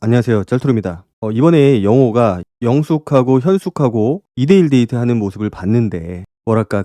안녕하세요. 짤투루입니다. 이번에 영호가 영숙하고 현숙하고 2대1 데이트하는 모습을 봤는데 뭐랄까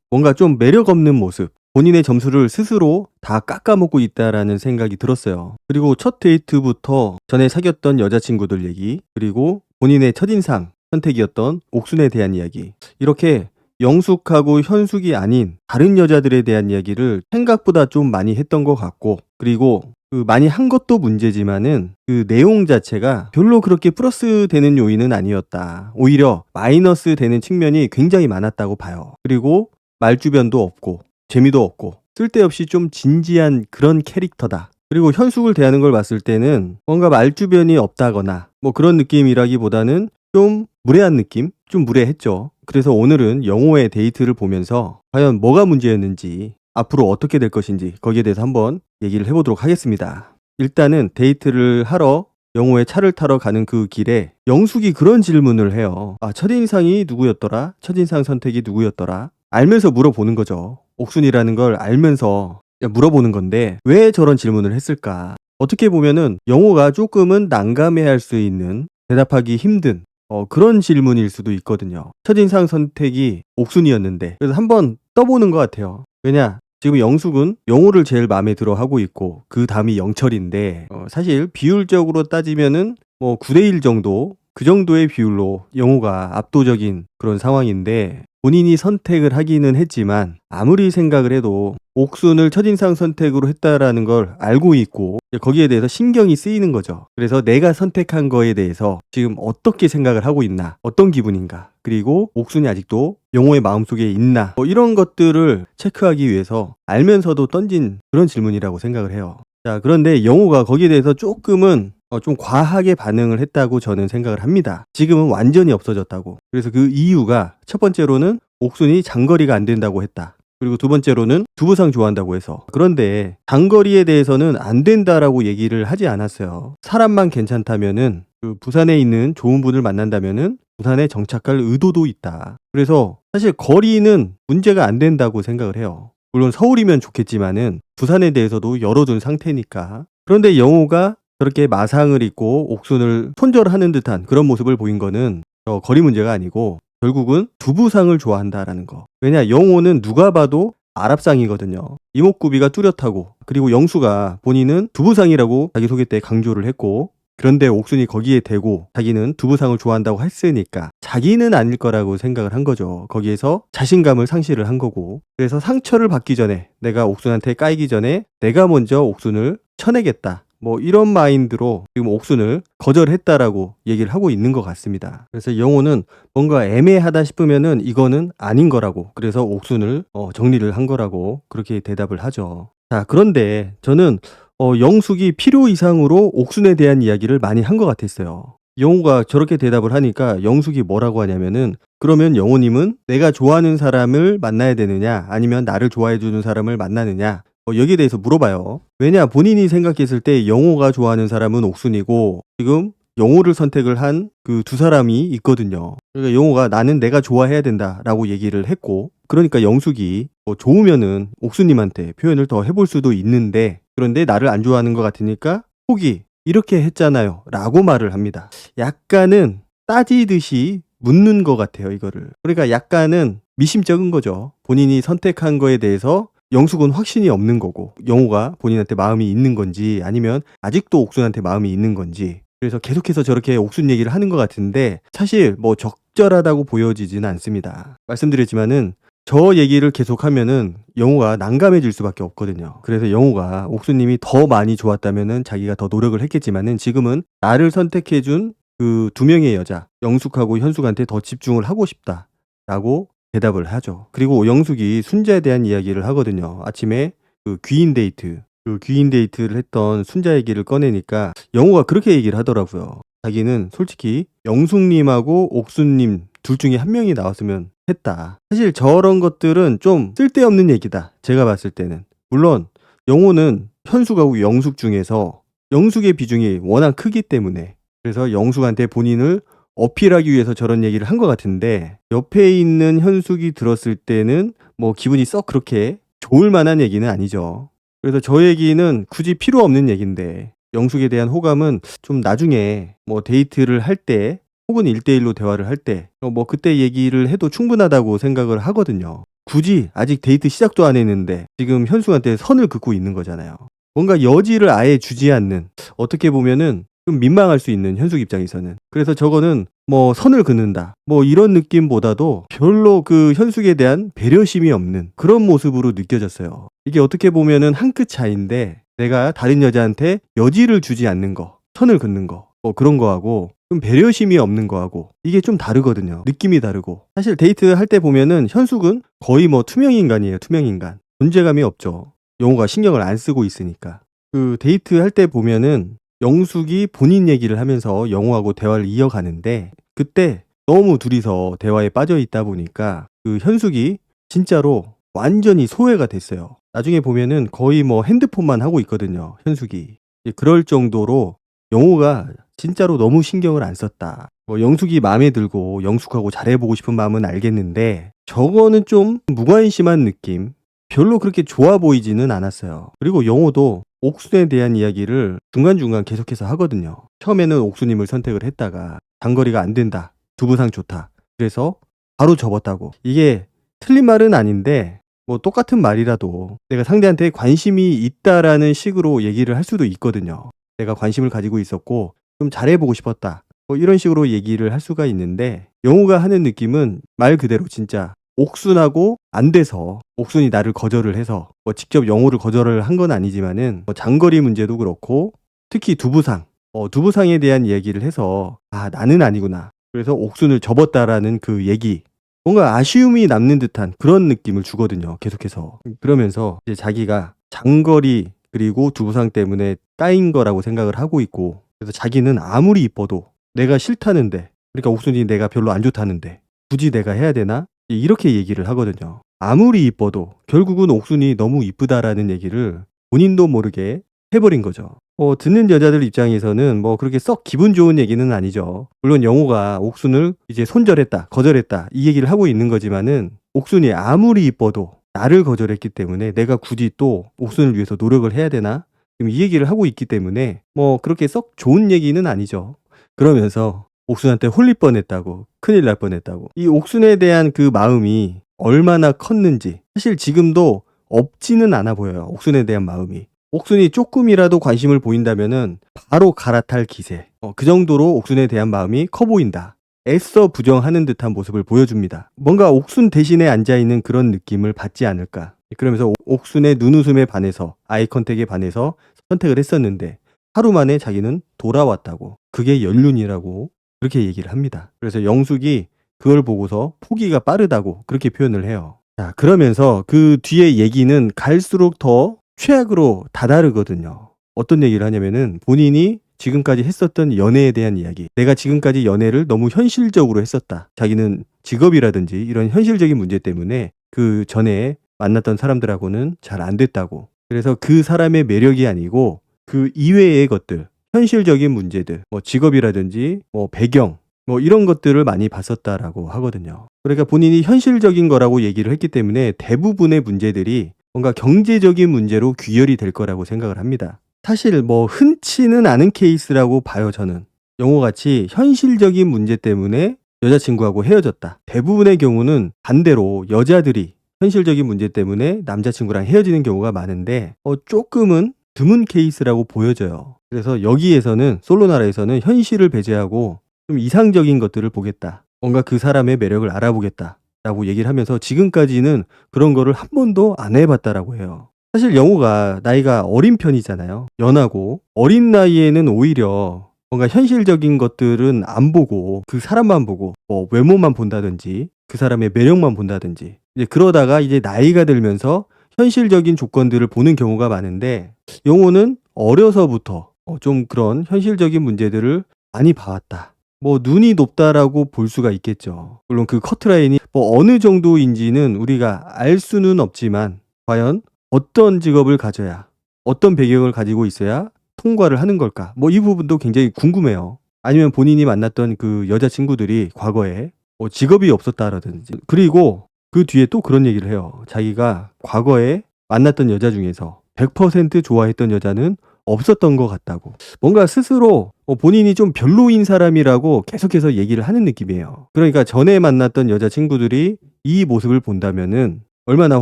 뭔가 좀 매력 없는 모습, 본인의 점수를 스스로 다 깎아먹고 있다라는 생각이 들었어요. 그리고 첫 데이트부터 전에 사귀었던 여자친구들 얘기, 그리고 본인의 첫인상 선택이었던 옥순에 대한 이야기, 이렇게 영숙하고 현숙이 아닌 다른 여자들에 대한 이야기를 생각보다 좀 많이 했던 것 같고, 그리고 많이 한 것도 문제지만은 그 내용 자체가 별로 그렇게 플러스 되는 요인은 아니었다. 오히려 마이너스 되는 측면이 굉장히 많았다고 봐요. 그리고 말주변도 없고 재미도 없고 쓸데없이 좀 진지한 그런 캐릭터다. 그리고 현숙을 대하는 걸 봤을 때는 뭔가 말주변이 없다거나 뭐 그런 느낌이라기보다는 좀 무례한 느낌? 좀 무례했죠. 그래서 오늘은 영호의 데이트를 보면서 과연 뭐가 문제였는지, 앞으로 어떻게 될 것인지 거기에 대해서 한번 얘기를 해보도록 하겠습니다. 일단은 데이트를 하러 영호의 차를 타러 가는 그 길에 영숙이 그런 질문을 해요. 첫인상이 누구였더라? 첫인상 선택이 누구였더라? 알면서 물어보는 거죠. 옥순이라는 걸 알면서 물어보는 건데 왜 저런 질문을 했을까? 어떻게 보면은 영호가 조금은 난감해할 수 있는, 대답하기 힘든 그런 질문일 수도 있거든요. 첫인상 선택이 옥순이었는데, 그래서 한번 떠보는 것 같아요. 왜냐, 지금 영숙은 영호를 제일 마음에 들어 하고 있고 그 다음이 영철인데, 사실 비율적으로 따지면은 뭐 9대1 정도, 그 정도의 비율로 영호가 압도적인 그런 상황인데, 본인이 선택을 하기는 했지만 아무리 생각을 해도 옥순을 첫인상 선택으로 했다라는 걸 알고 있고 거기에 대해서 신경이 쓰이는 거죠. 그래서 내가 선택한 거에 대해서 지금 어떻게 생각을 하고 있나, 어떤 기분인가, 그리고 옥순이 아직도 영호의 마음속에 있나, 이런 것들을 체크하기 위해서 알면서도 던진 그런 질문이라고 생각을 해요. 자, 그런데 영호가 거기에 대해서 조금은 좀 과하게 반응을 했다고 저는 생각을 합니다. 지금은 완전히 없어졌다고. 그래서 그 이유가 첫 번째로는 옥순이 장거리가 안 된다고 했다. 그리고 두 번째로는 두부상 좋아한다고 해서. 그런데 장거리에 대해서는 안 된다라고 얘기를 하지 않았어요. 사람만 괜찮다면은, 부산에 있는 좋은 분을 만난다면은 부산에 정착할 의도도 있다. 그래서 사실 거리는 문제가 안 된다고 생각을 해요. 물론 서울이면 좋겠지만은 부산에 대해서도 열어둔 상태니까. 그런데 영호가 저렇게 마상을 입고 옥순을 손절하는 듯한 그런 모습을 보인 거는 거리 문제가 아니고 결국은 두부상을 좋아한다라는 거. 왜냐, 영호는 누가 봐도 아랍상이거든요. 이목구비가 뚜렷하고, 그리고 영수가 본인은 두부상이라고 자기소개 때 강조를 했고, 그런데 옥순이 거기에 대고 자기는 두부상을 좋아한다고 했으니까 자기는 아닐 거라고 생각을 한 거죠. 거기에서 자신감을 상실을 한 거고, 그래서 상처를 받기 전에, 내가 옥순한테 까이기 전에 내가 먼저 옥순을 쳐내겠다, 뭐 이런 마인드로 지금 옥순을 거절했다라고 얘기를 하고 있는 것 같습니다. 그래서 영호는 뭔가 애매하다 싶으면은 이거는 아닌 거라고, 그래서 옥순을 정리를 한 거라고 그렇게 대답을 하죠. 자, 그런데 저는 영숙이 필요 이상으로 옥순에 대한 이야기를 많이 한 것 같았어요. 영호가 저렇게 대답을 하니까 영숙이 뭐라고 하냐면은, 그러면 영호님은 내가 좋아하는 사람을 만나야 되느냐, 아니면 나를 좋아해주는 사람을 만나느냐, 여기에 대해서 물어봐요. 왜냐, 본인이 생각했을 때 영호가 좋아하는 사람은 옥순이고 지금 영호를 선택을 한 그 두 사람이 있거든요. 그러니까 영호가 나는 내가 좋아해야 된다라고 얘기를 했고, 그러니까 영숙이 좋으면은 옥순님한테 표현을 더 해볼 수도 있는데, 그런데 나를 안 좋아하는 것 같으니까 포기, 이렇게 했잖아요 라고 말을 합니다. 약간은 따지듯이 묻는 것 같아요, 이거를. 그러니까 약간은 미심쩍은 거죠. 본인이 선택한 거에 대해서 영숙은 확신이 없는 거고, 영호가 본인한테 마음이 있는 건지 아니면 아직도 옥순한테 마음이 있는 건지. 그래서 계속해서 저렇게 옥순 얘기를 하는 것 같은데 사실 뭐 적절하다고 보여지지는 않습니다. 말씀드렸지만은 저 얘기를 계속하면은 영호가 난감해질 수밖에 없거든요. 그래서 영호가 옥순님이 더 많이 좋았다면은 자기가 더 노력을 했겠지만은 지금은 나를 선택해준 그 두 명의 여자, 영숙하고 현숙한테 더 집중을 하고 싶다라고 대답을 하죠. 그리고 영숙이 순자에 대한 이야기를 하거든요. 아침에 그 귀인 데이트를 했던 순자 얘기를 꺼내니까 영호가 그렇게 얘기를 하더라고요. 자기는 솔직히 영숙님하고 옥순님 둘 중에 한 명이 나왔으면 했다. 사실 저런 것들은 좀 쓸데없는 얘기다, 제가 봤을 때는. 물론 영호는 현숙하고 영숙 중에서 영숙의 비중이 워낙 크기 때문에, 그래서 영숙한테 본인을 어필하기 위해서 저런 얘기를 한 것 같은데, 옆에 있는 현숙이 들었을 때는 뭐 기분이 썩 그렇게 좋을 만한 얘기는 아니죠. 그래서 저 얘기는 굳이 필요 없는 얘기인데 영숙에 대한 호감은 좀 나중에 뭐 데이트를 할 때 혹은 1대1로 대화를 할 때 뭐 그때 얘기를 해도 충분하다고 생각을 하거든요. 굳이 아직 데이트 시작도 안 했는데 지금 현숙한테 선을 긋고 있는 거잖아요. 뭔가 여지를 아예 주지 않는, 어떻게 보면은 좀 민망할 수 있는 현숙 입장에서는. 그래서 저거는 뭐 선을 긋는다 뭐 이런 느낌보다도 별로 그 현숙에 대한 배려심이 없는 그런 모습으로 느껴졌어요. 이게 어떻게 보면은 한 끗 차이인데, 내가 다른 여자한테 여지를 주지 않는 거, 선을 긋는 거, 뭐 그런 거하고 좀 배려심이 없는 거하고 이게 좀 다르거든요. 느낌이 다르고. 사실 데이트 할 때 보면은 현숙은 거의 뭐 투명 인간이에요. 투명 인간. 존재감이 없죠. 영호가 신경을 안 쓰고 있으니까. 그 데이트 할 때 보면은 영숙이 본인 얘기를 하면서 영호하고 대화를 이어가는데, 그때 너무 둘이서 대화에 빠져 있다 보니까 그 현숙이 진짜로 완전히 소외가 됐어요. 나중에 보면은 거의 뭐 핸드폰만 하고 있거든요, 현숙이. 그럴 정도로 영호가 진짜로 너무 신경을 안 썼다. 뭐 영숙이 마음에 들고 영숙하고 잘해보고 싶은 마음은 알겠는데 저거는 좀 무관심한 느낌, 별로 그렇게 좋아 보이지는 않았어요. 그리고 영호도 옥순에 대한 이야기를 중간중간 계속해서 하거든요. 처음에는 옥수님을 선택을 했다가 장거리가 안 된다, 두부상 좋다, 그래서 바로 접었다고. 이게 틀린 말은 아닌데 뭐 똑같은 말이라도 내가 상대한테 관심이 있다라는 식으로 얘기를 할 수도 있거든요. 내가 관심을 가지고 있었고 좀 잘해보고 싶었다, 뭐 이런 식으로 얘기를 할 수가 있는데, 영호가 하는 느낌은 말 그대로 진짜 옥순하고 안 돼서 옥순이 나를 거절을 해서, 뭐 직접 영호를 거절을 한 건 아니지만은 뭐 장거리 문제도 그렇고 특히 두부상, 두부상에 대한 이야기를 해서 아 나는 아니구나, 그래서 옥순을 접었다라는 그 얘기, 뭔가 아쉬움이 남는 듯한 그런 느낌을 주거든요, 계속해서. 그러면서 이제 자기가 장거리 그리고 두부상 때문에 까인 거라고 생각을 하고 있고, 그래서 자기는 아무리 이뻐도 내가 싫다는데, 그러니까 옥순이 내가 별로 안 좋다는데 굳이 내가 해야 되나? 이렇게 얘기를 하거든요. 아무리 이뻐도 결국은 옥순이 너무 이쁘다라는 얘기를 본인도 모르게 해버린 거죠. 듣는 여자들 입장에서는 뭐 그렇게 썩 기분 좋은 얘기는 아니죠. 물론 영호가 옥순을 이제 손절했다, 거절했다 이 얘기를 하고 있는 거지만은, 옥순이 아무리 이뻐도 나를 거절했기 때문에 내가 굳이 또 옥순을 위해서 노력을 해야 되나? 지금 이 얘기를 하고 있기 때문에 뭐 그렇게 썩 좋은 얘기는 아니죠. 그러면서 옥순한테 홀릴 뻔했다고, 큰일 날 뻔했다고, 이 옥순에 대한 그 마음이 얼마나 컸는지 사실 지금도 없지는 않아 보여요. 옥순에 대한 마음이. 옥순이 조금이라도 관심을 보인다면은 바로 갈아탈 기세. 그 정도로 옥순에 대한 마음이 커 보인다. 애써 부정하는 듯한 모습을 보여줍니다. 뭔가 옥순 대신에 앉아있는 그런 느낌을 받지 않을까. 그러면서 옥순의 눈웃음에 반해서, 아이 컨택에 반해서 선택을 했었는데 하루 만에 자기는 돌아왔다고, 그게 연륜이라고 그렇게 얘기를 합니다. 그래서 영숙이 그걸 보고서 포기가 빠르다고 그렇게 표현을 해요. 자, 그러면서 그 뒤에 얘기는 갈수록 더 최악으로 다다르거든요. 어떤 얘기를 하냐면은 본인이 지금까지 했었던 연애에 대한 이야기. 내가 지금까지 연애를 너무 현실적으로 했었다. 자기는 직업이라든지 이런 현실적인 문제 때문에 그 전에 만났던 사람들하고는 잘 안 됐다고. 그래서 그 사람의 매력이 아니고 그 이외의 것들, 현실적인 문제들, 뭐 직업이라든지 뭐 배경, 뭐 이런 것들을 많이 봤었다라고 하거든요. 그러니까 본인이 현실적인 거라고 얘기를 했기 때문에 대부분의 문제들이 뭔가 경제적인 문제로 귀결이 될 거라고 생각을 합니다. 사실 뭐 흔치는 않은 케이스라고 봐요, 저는. 영호같이 현실적인 문제 때문에 여자친구하고 헤어졌다. 대부분의 경우는 반대로 여자들이 현실적인 문제 때문에 남자친구랑 헤어지는 경우가 많은데 조금은 드문 케이스라고 보여져요. 그래서 여기에서는, 솔로나라에서는 현실을 배제하고 좀 이상적인 것들을 보겠다, 뭔가 그 사람의 매력을 알아보겠다 라고 얘기를 하면서 지금까지는 그런 거를 한 번도 안 해봤다라고 해요. 사실 영호가 나이가 어린 편이잖아요. 연하고 어린 나이에는 오히려 뭔가 현실적인 것들은 안 보고 그 사람만 보고 뭐 외모만 본다든지 그 사람의 매력만 본다든지, 이제 그러다가 이제 나이가 들면서 현실적인 조건들을 보는 경우가 많은데, 영호는 어려서부터 좀 그런 현실적인 문제들을 많이 봐왔다. 뭐 눈이 높다라고 볼 수가 있겠죠. 물론 그 커트라인이 뭐 어느 정도인지는 우리가 알 수는 없지만, 과연 어떤 직업을 가져야, 어떤 배경을 가지고 있어야 통과를 하는 걸까? 뭐 이 부분도 굉장히 궁금해요. 아니면 본인이 만났던 그 여자친구들이 과거에 뭐 직업이 없었다라든지. 그리고 그 뒤에 또 그런 얘기를 해요. 자기가 과거에 만났던 여자 중에서 100% 좋아했던 여자는 없었던 것 같다고. 뭔가 스스로 본인이 좀 별로인 사람이라고 계속해서 얘기를 하는 느낌이에요. 그러니까 전에 만났던 여자친구들이 이 모습을 본다면은 얼마나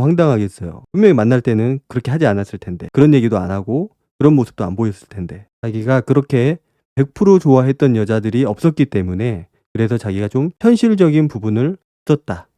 황당하겠어요. 분명히 만날 때는 그렇게 하지 않았을 텐데, 그런 얘기도 안 하고 그런 모습도 안 보였을 텐데, 자기가 그렇게 100% 좋아했던 여자들이 없었기 때문에 그래서 자기가 좀 현실적인 부분을 썼다.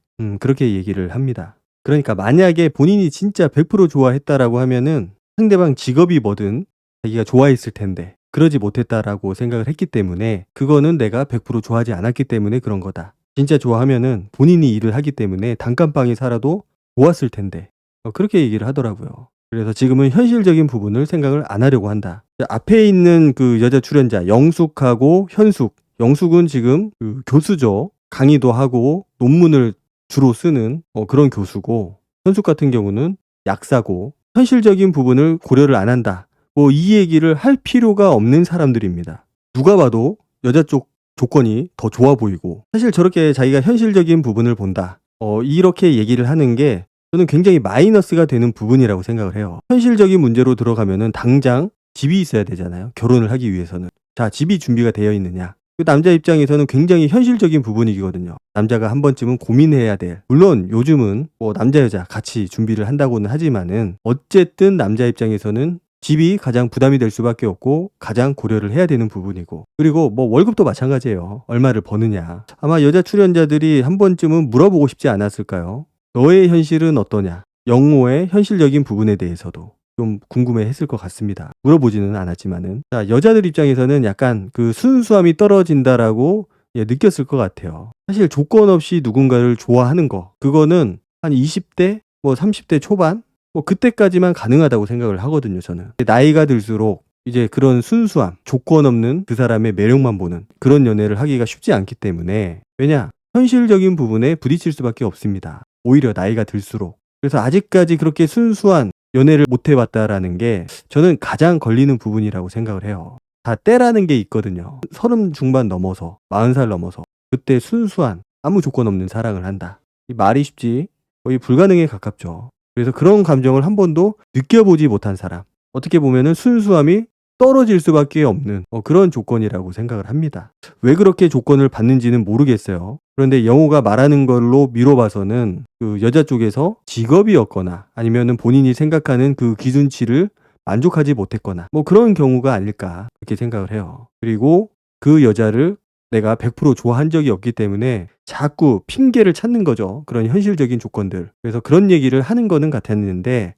그렇게 얘기를 합니다. 그러니까 만약에 본인이 진짜 100% 좋아했다라고 하면은 상대방 직업이 뭐든 자기가 좋아했을 텐데 그러지 못했다라고 생각을 했기 때문에, 그거는 내가 100% 좋아하지 않았기 때문에 그런 거다. 진짜 좋아하면은 본인이 일을 하기 때문에 단칸방에 살아도 좋았을 텐데, 그렇게 얘기를 하더라고요. 그래서 지금은 현실적인 부분을 생각을 안 하려고 한다. 앞에 있는 그 여자 출연자 영숙하고 현숙, 영숙은 지금 그 교수죠. 강의도 하고 논문을 주로 쓰는 그런 교수고, 현숙 같은 경우는 약사고, 현실적인 부분을 고려를 안 한다. 뭐 이 얘기를 할 필요가 없는 사람들입니다. 누가 봐도 여자 쪽 조건이 더 좋아 보이고, 사실 저렇게 자기가 현실적인 부분을 본다. 이렇게 얘기를 하는 게 저는 굉장히 마이너스가 되는 부분이라고 생각을 해요. 현실적인 문제로 들어가면은 당장 집이 있어야 되잖아요. 결혼을 하기 위해서는. 자, 집이 준비가 되어 있느냐. 그 남자 입장에서는 굉장히 현실적인 부분이거든요. 남자가 한 번쯤은 고민해야 될. 물론 요즘은 뭐 남자 여자 같이 준비를 한다고는 하지만은 어쨌든 남자 입장에서는 집이 가장 부담이 될 수밖에 없고 가장 고려를 해야 되는 부분이고, 그리고 뭐 월급도 마찬가지예요. 얼마를 버느냐. 아마 여자 출연자들이 한 번쯤은 물어보고 싶지 않았을까요? 너의 현실은 어떠냐? 영호의 현실적인 부분에 대해서도 좀 궁금해 했을 것 같습니다. 물어보지는 않았지만은. 자, 여자들 입장에서는 약간 그 순수함이 떨어진다라고 느꼈을 것 같아요. 사실 조건 없이 누군가를 좋아하는 거, 그거는 한 20대, 뭐 30대 초반? 뭐 그때까지만 가능하다고 생각을 하거든요, 저는. 나이가 들수록 이제 그런 순수함, 조건 없는 그 사람의 매력만 보는 그런 연애를 하기가 쉽지 않기 때문에, 왜냐? 현실적인 부분에 부딪힐 수밖에 없습니다. 오히려 나이가 들수록. 그래서 아직까지 그렇게 순수한 연애를 못 해봤다라는 게 저는 가장 걸리는 부분이라고 생각을 해요. 다 때라는 게 있거든요. 30 중반 넘어서, 40살 넘어서 그때 순수한 아무 조건 없는 사랑을 한다. 이 말이 쉽지 거의 불가능에 가깝죠. 그래서 그런 감정을 한 번도 느껴보지 못한 사람, 어떻게 보면은 순수함이 떨어질 수밖에 없는 그런 조건이라고 생각을 합니다. 왜 그렇게 조건을 받는지는 모르겠어요. 그런데 영호가 말하는 걸로 미뤄봐서는 그 여자 쪽에서 직업이었거나 아니면은 본인이 생각하는 그 기준치를 만족하지 못했거나 뭐 그런 경우가 아닐까 그렇게 생각을 해요. 그리고 그 여자를 내가 100% 좋아한 적이 없기 때문에 자꾸 핑계를 찾는 거죠. 그런 현실적인 조건들. 그래서 그런 얘기를 하는 거는 같았는데,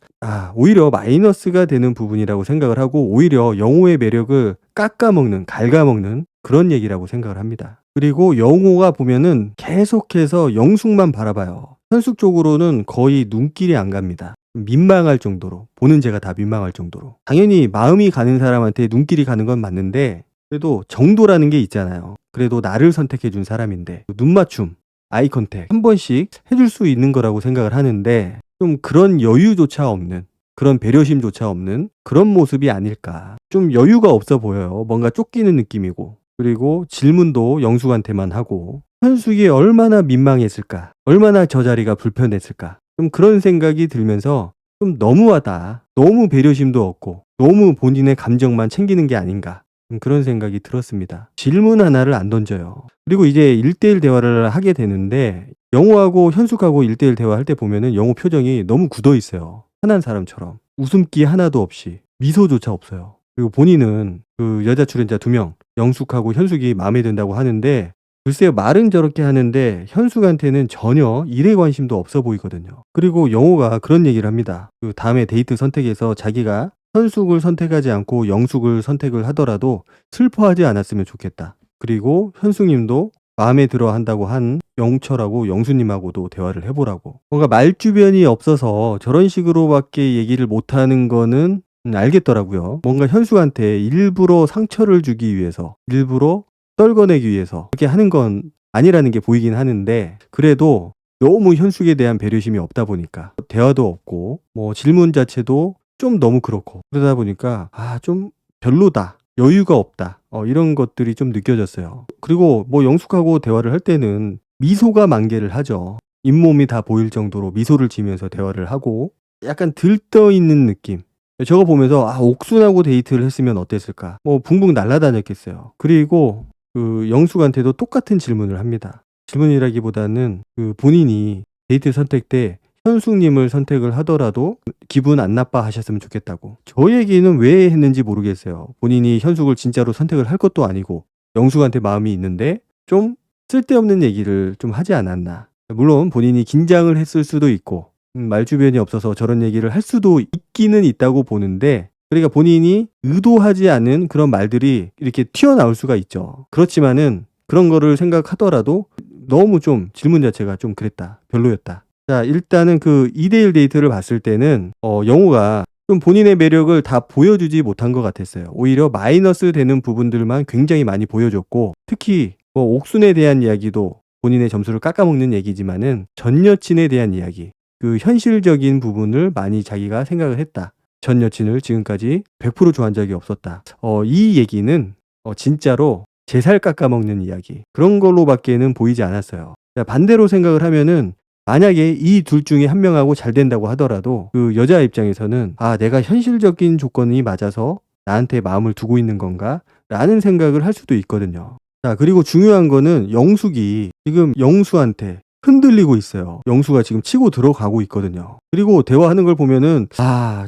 오히려 마이너스가 되는 부분이라고 생각을 하고, 오히려 영호의 매력을 깎아먹는, 갉아먹는 그런 얘기라고 생각을 합니다. 그리고 영호가 보면은 계속해서 영숙만 바라봐요. 현숙 쪽으로는 거의 눈길이 안 갑니다. 민망할 정도로, 보는 제가 다 민망할 정도로. 당연히 마음이 가는 사람한테 눈길이 가는 건 맞는데, 그래도 정도라는 게 있잖아요. 그래도 나를 선택해 준 사람인데 눈 맞춤, 아이 컨택 한 번씩 해줄 수 있는 거라고 생각을 하는데, 좀 그런 여유조차 없는, 그런 배려심조차 없는 그런 모습이 아닐까. 좀 여유가 없어 보여요. 뭔가 쫓기는 느낌이고, 그리고 질문도 영숙한테만 하고, 현숙이 얼마나 민망했을까, 얼마나 저 자리가 불편했을까, 좀 그런 생각이 들면서 좀 너무하다, 너무 배려심도 없고 너무 본인의 감정만 챙기는 게 아닌가, 그런 생각이 들었습니다. 질문 하나를 안 던져요. 그리고 이제 1대1 대화를 하게 되는데, 영호하고 현숙하고 1대1 대화할 때 보면은 영호 표정이 너무 굳어 있어요. 편한 사람처럼. 웃음기 하나도 없이, 미소조차 없어요. 그리고 본인은 그 여자 출연자 2명, 영숙하고 현숙이 마음에 든다고 하는데, 글쎄요, 말은 저렇게 하는데 현숙한테는 전혀 일에 관심도 없어 보이거든요. 그리고 영호가 그런 얘기를 합니다. 그 다음에 데이트 선택에서 자기가 현숙을 선택하지 않고 영숙을 선택을 하더라도 슬퍼하지 않았으면 좋겠다. 그리고 현숙님도 마음에 들어 한다고 한 영철하고 영수님하고도 대화를 해보라고. 뭔가 말주변이 없어서 저런 식으로밖에 얘기를 못하는 거는 알겠더라고요. 뭔가 현숙한테 일부러 상처를 주기 위해서, 일부러 떨궈내기 위해서 그렇게 하는 건 아니라는 게 보이긴 하는데, 그래도 너무 현숙에 대한 배려심이 없다 보니까 대화도 없고 뭐 질문 자체도 좀 너무 그렇고, 그러다 보니까 좀 별로다, 여유가 없다, 이런 것들이 좀 느껴졌어요. 그리고 뭐 영숙하고 대화를 할 때는 미소가 만개를 하죠. 잇몸이 다 보일 정도로 미소를 지면서 대화를 하고, 약간 들떠 있는 느낌, 저거 보면서 '아 옥순하고 데이트를 했으면 어땠을까?' 뭐 붕붕 날아다녔겠어요. 그리고 그 영숙한테도 똑같은 질문을 합니다. 질문이라기보다는 그 본인이 데이트 선택 때 현숙님을 선택을 하더라도 기분 안 나빠하셨으면 좋겠다고. 저 얘기는 왜 했는지 모르겠어요. 본인이 현숙을 진짜로 선택을 할 것도 아니고 영숙한테 마음이 있는데 좀 쓸데없는 얘기를 좀 하지 않았나. 물론 본인이 긴장을 했을 수도 있고 말주변이 없어서 저런 얘기를 할 수도 있기는 있다고 보는데, 그러니까 본인이 의도하지 않은 그런 말들이 이렇게 튀어나올 수가 있죠. 그렇지만은 그런 거를 생각하더라도 너무 좀 질문 자체가 좀 그랬다. 별로였다. 자, 일단은 그 2대1 데이트를 봤을 때는 영호가 좀 본인의 매력을 다 보여주지 못한 것 같았어요. 오히려 마이너스 되는 부분들만 굉장히 많이 보여줬고, 특히 뭐 옥순에 대한 이야기도 본인의 점수를 깎아먹는 얘기지만은 전 여친에 대한 이야기, 그 현실적인 부분을 많이 자기가 생각을 했다. 전 여친을 지금까지 100% 좋아한 적이 없었다. 이 얘기는 진짜로 제 살 깎아먹는 이야기, 그런 걸로밖에는 보이지 않았어요. 자, 반대로 생각을 하면은 만약에 이 둘 중에 한 명하고 잘 된다고 하더라도 그 여자 입장에서는 내가 현실적인 조건이 맞아서 나한테 마음을 두고 있는 건가? 라는 생각을 할 수도 있거든요. 자, 그리고 중요한 거는 영숙이 지금 영수한테 흔들리고 있어요. 영수가 지금 치고 들어가고 있거든요. 그리고 대화하는 걸 보면은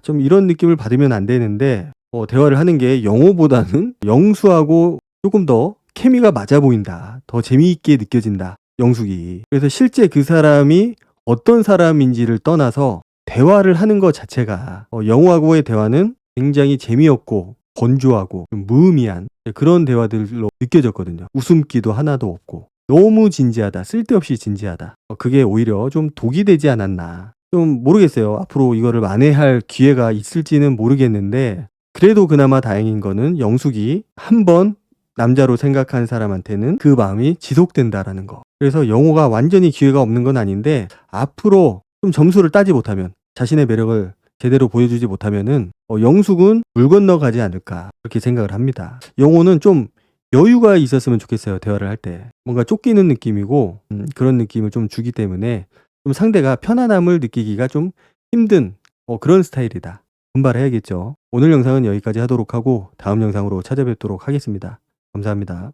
좀 이런 느낌을 받으면 안 되는데 대화를 하는 게 영호보다는 영수하고 조금 더 케미가 맞아 보인다. 더 재미있게 느껴진다. 영숙이. 그래서 실제 그 사람이 어떤 사람인지를 떠나서 대화를 하는 것 자체가 영호하고의 대화는 굉장히 재미없고 건조하고 좀 무의미한 그런 대화들로 느껴졌거든요. 웃음기도 하나도 없고 너무 진지하다. 쓸데없이 진지하다. 그게 오히려 좀 독이 되지 않았나. 좀 모르겠어요. 앞으로 이거를 만회할 기회가 있을지는 모르겠는데, 그래도 그나마 다행인 거는 영숙이 한번 남자로 생각한 사람한테는 그 마음이 지속된다라는 거. 그래서 영호가 완전히 기회가 없는 건 아닌데, 앞으로 좀 점수를 따지 못하면, 자신의 매력을 제대로 보여주지 못하면은 영숙은 물 건너가지 않을까, 그렇게 생각을 합니다. 영호는 좀 여유가 있었으면 좋겠어요. 대화를 할 때 뭔가 쫓기는 느낌이고 그런 느낌을 좀 주기 때문에 좀 상대가 편안함을 느끼기가 좀 힘든 그런 스타일이다. 분발해야겠죠. 오늘 영상은 여기까지 하도록 하고 다음 영상으로 찾아뵙도록 하겠습니다. 감사합니다.